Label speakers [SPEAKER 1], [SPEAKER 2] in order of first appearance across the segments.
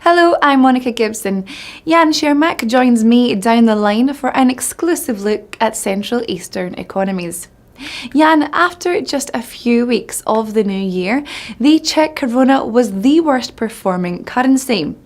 [SPEAKER 1] Hello, I'm Monica Gibson. Jan Čermák joins me down the line for an exclusive look at Central Eastern economies. Jan, after just a few weeks of the new year, the Czech koruna was the worst performing currency.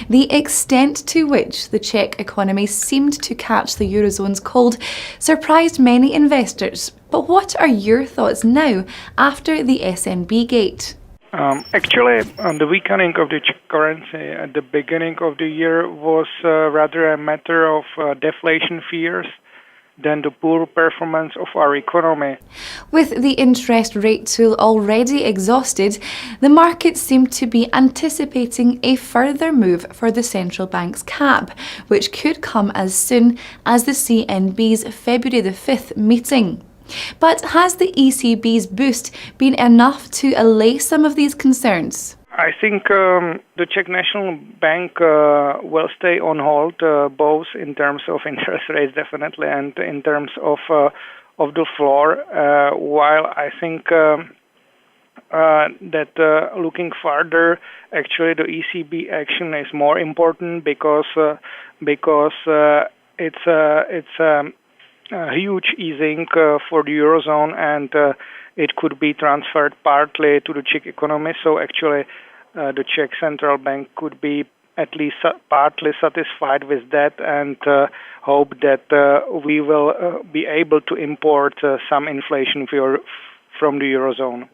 [SPEAKER 1] The extent to which the Czech economy seemed to catch the Eurozone's cold surprised many investors. But what are your thoughts now after the SNB gate?
[SPEAKER 2] The weakening of the Czech currency at the beginning of the year was rather a matter of deflation fears than the poor performance of our economy.
[SPEAKER 1] With the interest rate tool already exhausted, the market seemed to be anticipating a further move for the central bank's cap, which could come as soon as the CNB's February the 5th meeting. But has the ECB's boost been enough to allay some of these concerns?
[SPEAKER 2] I think the Czech National Bank will stay on hold, both in terms of interest rates, definitely, and in terms of the floor. While I think that looking further, actually, the ECB action is more important because it's a huge easing for the Eurozone, and it could be transferred partly to the Czech economy. So actually, the Czech Central Bank could be at least partly satisfied with that and hope that we will be able to import some inflation from the Eurozone.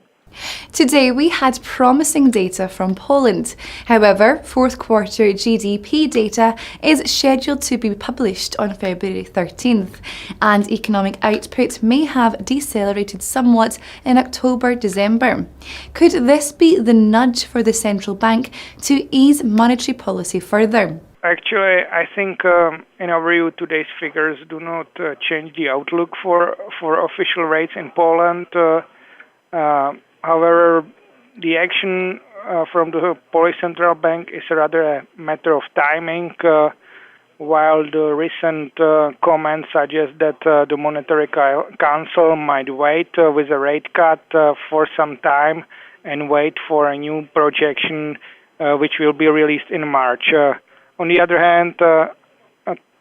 [SPEAKER 1] Today we had promising data from Poland. However, fourth quarter GDP data is scheduled to be published on February 13th, and economic output may have decelerated somewhat in October-December. Could this be the nudge for the central bank to ease monetary policy further?
[SPEAKER 2] Actually, I think in our view, today's figures do not change the outlook for official rates in Poland. However, the action from the Polish Central Bank is rather a matter of timing, while the recent comments suggest that the Monetary Council might wait with a rate cut for some time and wait for a new projection which will be released in March. On the other hand,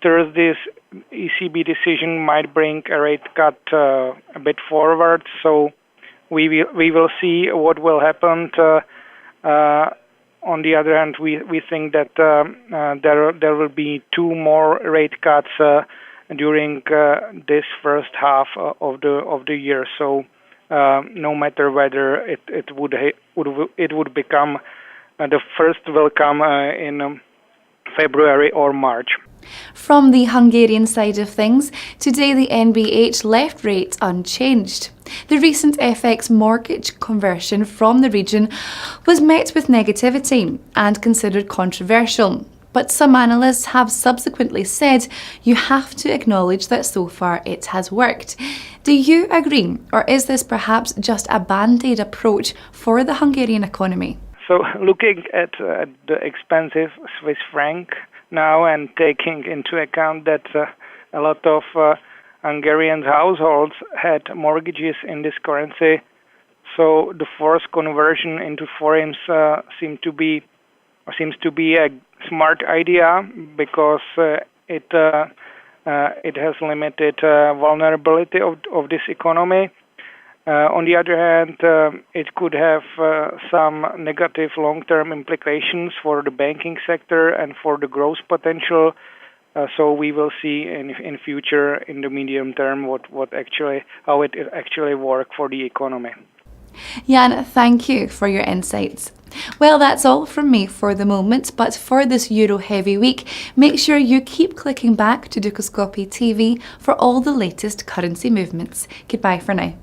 [SPEAKER 2] Thursday's ECB decision might bring a rate cut a bit forward, so we will see what will happen. On the other hand, we think that there will be two more rate cuts during this first half of the year. So no matter whether it would become the first will come in February or March.
[SPEAKER 1] From the Hungarian side of things, today the NBH left rates unchanged. The recent FX mortgage conversion from the region was met with negativity and considered controversial. But some analysts have subsequently said you have to acknowledge that so far it has worked. Do you agree, or is this perhaps just a band-aid approach for the Hungarian economy?
[SPEAKER 2] So looking at the expensive Swiss franc now and taking into account that a lot of Hungarian households had mortgages in this currency, so the forced conversion into forints seems to be a smart idea because it has limited vulnerability of this economy. On the other hand, it could have some negative long-term implications for the banking sector and for the growth potential. So we will see in future, in the medium term, how it actually works for the economy.
[SPEAKER 1] Jan, thank you for your insights. Well, that's all from me for the moment, but for this Euro heavy week, make sure you keep clicking back to Dukoskopi TV for all the latest currency movements. Goodbye for now.